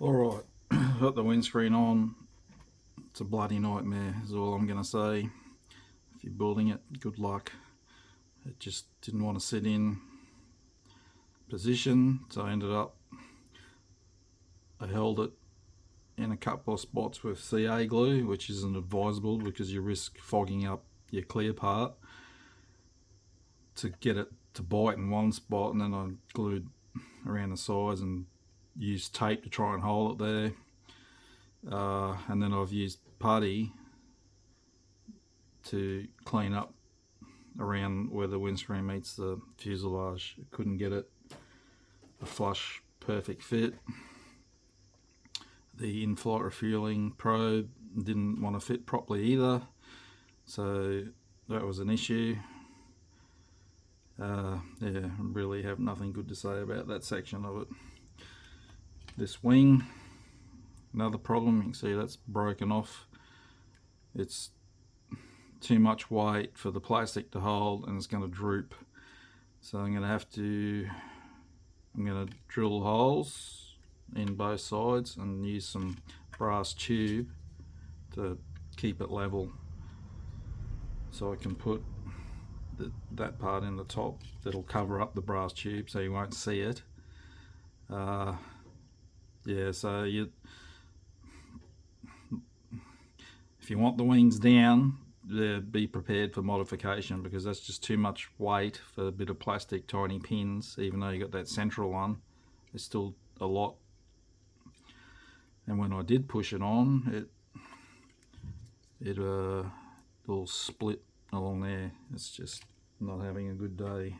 Alright, got the windscreen on. It's a bloody nightmare is all I'm going to say. If you're building it, good luck. It just didn't want to sit in position, so I held it in a couple of spots with CA glue, which isn't advisable because you risk fogging up your clear part, to get it to bite in one spot, and then I glued around the sides and used tape to try and hold it there. And then I've used putty to clean up around where the windscreen meets the fuselage. Couldn't get it a flush perfect fit. The in-flight refueling probe didn't want to fit properly either, so that was an issue. Yeah, really have nothing good to say about that section of it. This wing, another problem, you can see that's broken off. It's too much weight for the plastic to hold and it's going to droop. So I'm going to drill holes in both sides and use some brass tube to keep it level, so I can put that part in the top that'll cover up the brass tube so you won't see it. Yeah, so if you want the wings down, be prepared for modification, because that's just too much weight for a bit of plastic, tiny pins. Even though you got that central one, it's still a lot. And when I did push it on, it all split along there. It's just not having a good day,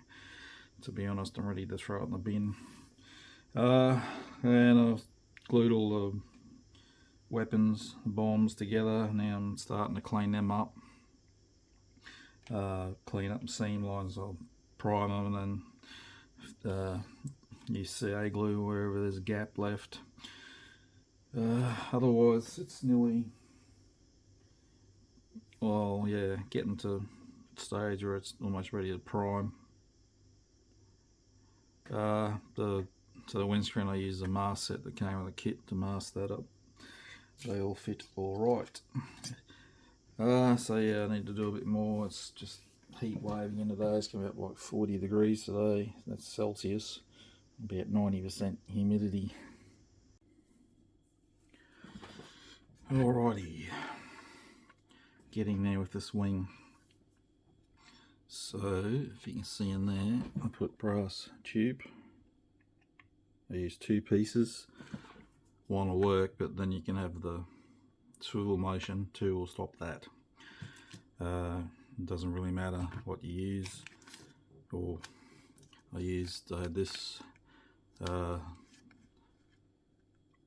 to be honest. I'm ready to throw it in the bin. And I've glued all the weapons, bombs together. Now I'm starting to clean them up. Clean up seam lines. I'll prime them and then use CA glue wherever there's a gap left. Otherwise it's nearly, well, yeah, getting to the stage where it's almost ready to prime. So the windscreen, I used a mask set that came with a kit to mask that up. They all fit all right. So yeah, I need to do a bit more. It's just heat waving into those. Come out like 40 degrees today. That's Celsius. About 90% humidity. Alrighty, getting there with this wing. So if you can see in there, I put brass tube. I use 2 pieces. One will work, but then you can have the swivel motion. 2 will stop that. It doesn't really matter what you use. Or I used this. So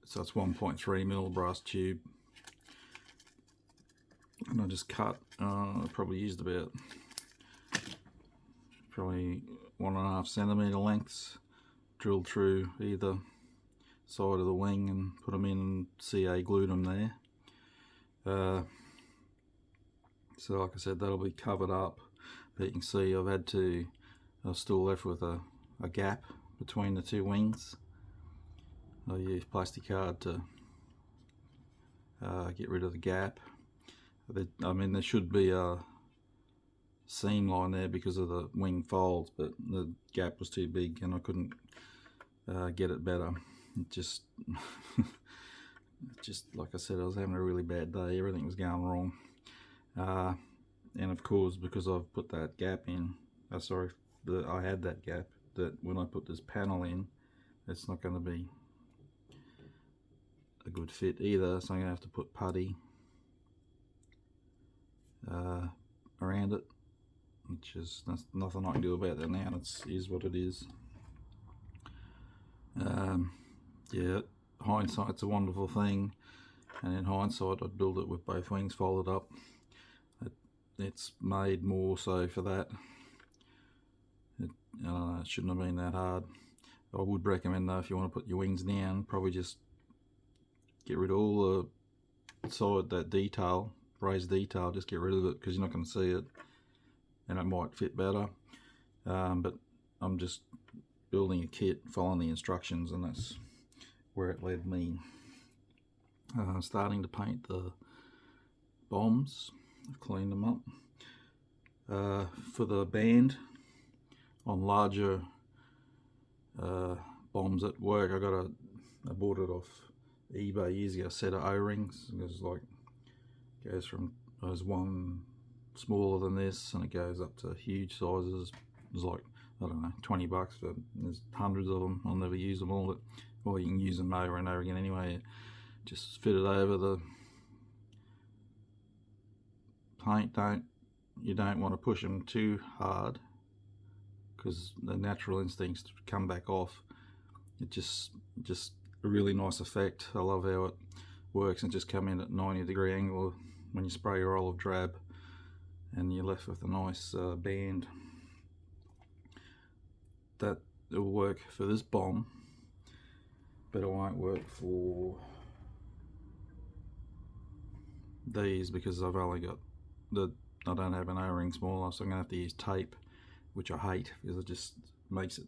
it's 1.3mm brass tube, and I just cut. I probably used about 1.5 centimeter lengths. Drilled through either side of the wing and put them in and CA glued them there. So like I said, that'll be covered up, but you can see I'm still left with a gap between the 2 wings. I use plastic card to get rid of the gap. I mean, there should be a seam line there because of the wing folds, but the gap was too big and I couldn't get it better. It just like I said, I was having a really bad day. Everything was going wrong. And of course, because I've put that gap in, I had that gap, that when I put this panel in, it's not going to be a good fit either, so I'm going to have to put putty around it, that's nothing I can do about that now. It is what it is. Yeah, hindsight's a wonderful thing, and in hindsight I'd build it with both wings folded up. It's made more so for that. It shouldn't have been that hard. I would recommend though, if you want to put your wings down, probably just get rid of all the side, that detail, raised detail, just get rid of it, because you're not going to see it and it might fit better. But I'm just building a kit, following the instructions, and that's where it led me. Starting to paint the bombs. I've cleaned them up. For the band, on larger bombs at work, I bought it off eBay years ago, a set of O-rings. It goes from, there's one smaller than this and it goes up to huge sizes. It's like, I don't know, 20 bucks, but there's hundreds of them. I'll never use them all, but well, you can use them over and over again anyway. Just fit it over the paint. You don't want to push them too hard because the natural instincts come back off. It just a really nice effect. I love how it works and just come in at 90-degree angle when you spray your olive drab, and you're left with a nice band. That will work for this bomb, but it won't work for these because I've only got I don't have an O-ring smaller, so I'm gonna have to use tape, which I hate because it just makes it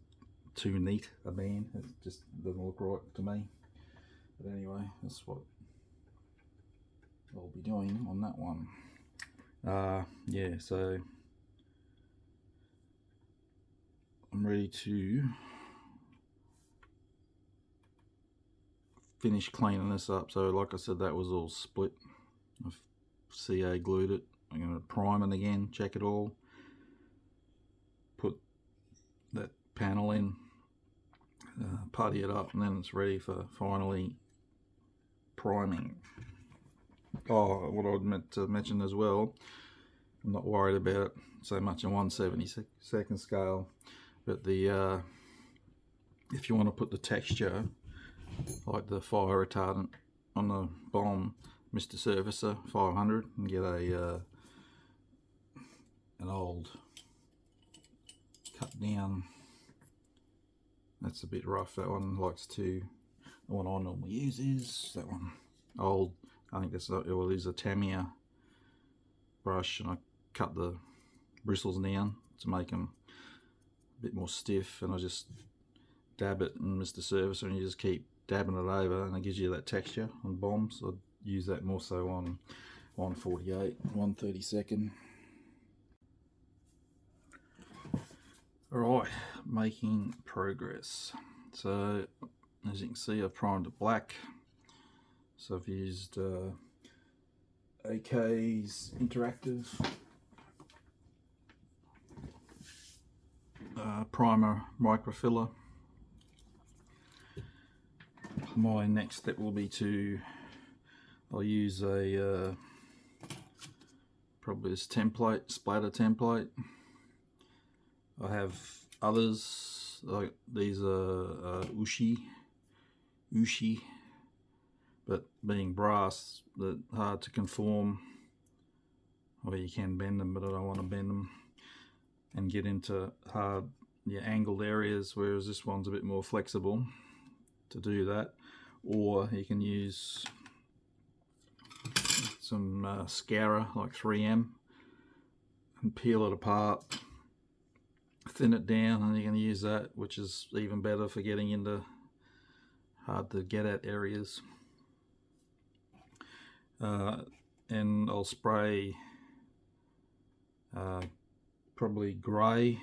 too neat a band. It just doesn't look right to me. But anyway, that's what I'll be doing on that one. Yeah, so I'm ready to finish cleaning this up. So like I said, that was all split. I've CA glued it. I'm going to prime it again, check it all, put that panel in, putty it up, and then it's ready for finally priming. Oh, what I meant to mention as well, I'm not worried about it so much in 1/72nd scale, but the if you want to put the texture like the fire retardant on the bomb, Mr. Surfacer 500, and get a an old cut down. That's a bit rough. That one likes to. The one I normally use is that one, old. I think that's well, is a Tamiya brush, and I cut the bristles down to make them a bit more stiff, and I just dab it in Mr. Surfacer, and you just keep dabbing it over, and it gives you that texture on bombs. I'd use that more so on 148, 132nd. Alright, making progress. So as you can see, I've primed it black. So I've used AK's interactive primer microfiller. My next step will be I'll use a probably this template, splatter template. I have others, like these are ushi, but being brass, they're hard to conform. Or you can bend them, but I don't want to bend them and get into hard, angled areas, whereas this one's a bit more flexible to do that. Or you can use some scourer like 3M and peel it apart, thin it down, and you can use that, which is even better for getting into hard to get at areas. And I'll spray probably grey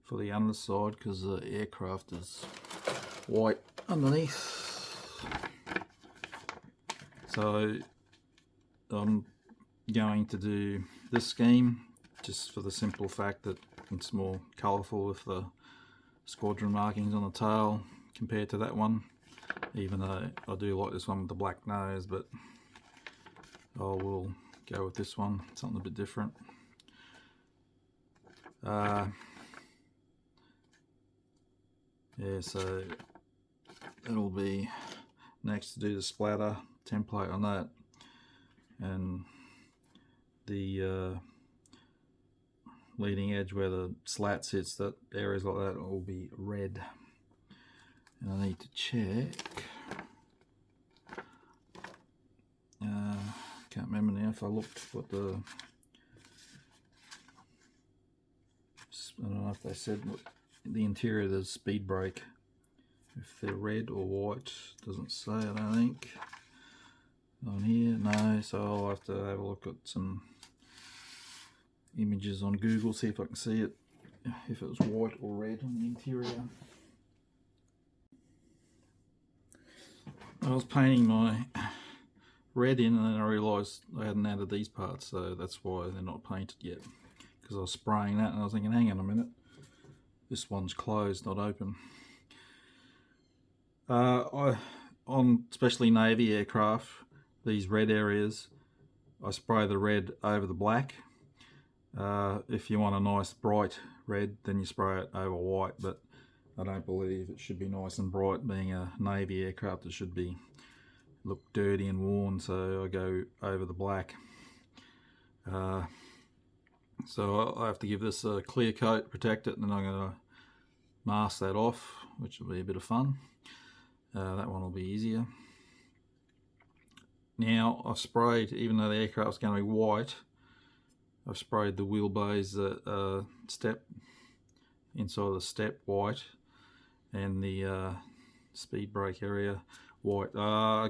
for the underside because the aircraft is white underneath. So I'm going to do this scheme just for the simple fact that it's more colourful with the squadron markings on the tail compared to that one, even though I do like this one with the black nose, but I will go with this one, something a bit different. Yeah, so it'll be next to do the splatter template on that, and the leading edge where the slat sits, that areas like that will be red. And I need to check, can't remember now if I looked what the, I don't know if they said what the interior of the speed brake, if they're red or white, doesn't say, I don't think. on here? No, so I'll have to have a look at some images on Google, see if I can see it, if it was white or red on the interior. I was painting my red in and then I realised I hadn't added these parts, so that's why they're not painted yet, because I was spraying that and I was thinking, hang on a minute, this one's closed, not open. On especially Navy aircraft, these red areas, I spray the red over the black. If you want a nice bright red, then you spray it over white, but I don't believe it should be nice and bright. Being a Navy aircraft, it should be look dirty and worn, so I go over the black. So I have to give this a clear coat, protect it, and then I'm going to mask that off, which will be a bit of fun. That one will be easier. Now I've sprayed, even though the aircraft's going to be white, I've sprayed the wheelbase step, inside of the step white, and the speed brake area white. I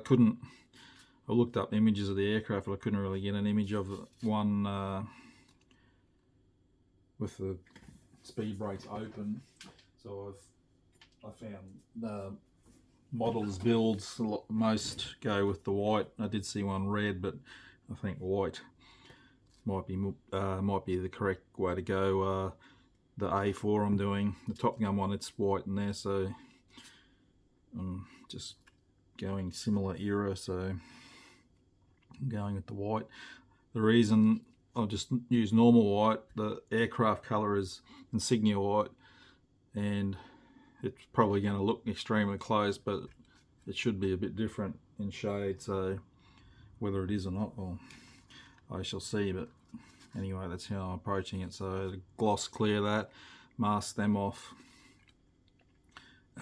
looked up images of the aircraft, but I couldn't really get an image of one with the speed brakes open. So I found models builds, most go with the white. I did see one red, but I think white might be the correct way to go. The A4 I'm doing, the Top Gun one, it's white in there, so I'm just going similar era, so I'm going with the white. The reason I'll just use normal white, the aircraft colour is insignia white, and it's probably going to look extremely close, but it should be a bit different in shade, so whether it is or not, well, I shall see. But anyway, that's how I'm approaching it. So gloss clear that, mask them off,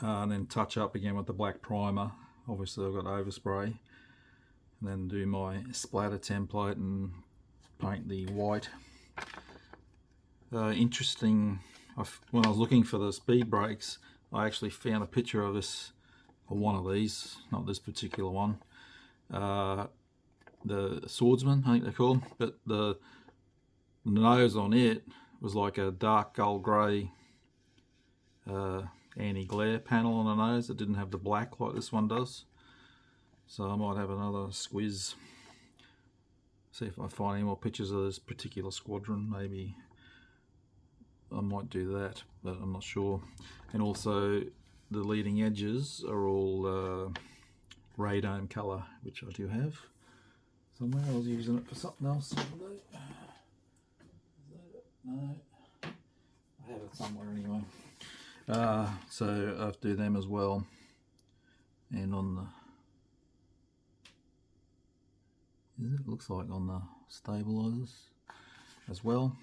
and then touch up again with the black primer. Obviously I've got overspray, and then do my splatter template and paint the white. Interesting, when I was looking for the speed brakes, I actually found a picture of this, or one of these, not this particular one, the Swordsman I think they're called, but the nose on it was like a dark gold grey anti-glare panel on the nose. It didn't have the black like this one does, so I might have another squiz, see if I find any more pictures of this particular squadron. Maybe I might do that, but I'm not sure. And also the leading edges are all radome colour, which I do have somewhere. I was using it for something else the other day. No, I have it somewhere anyway. So I have to do them as well. And on the, it looks like on the stabilizers as well.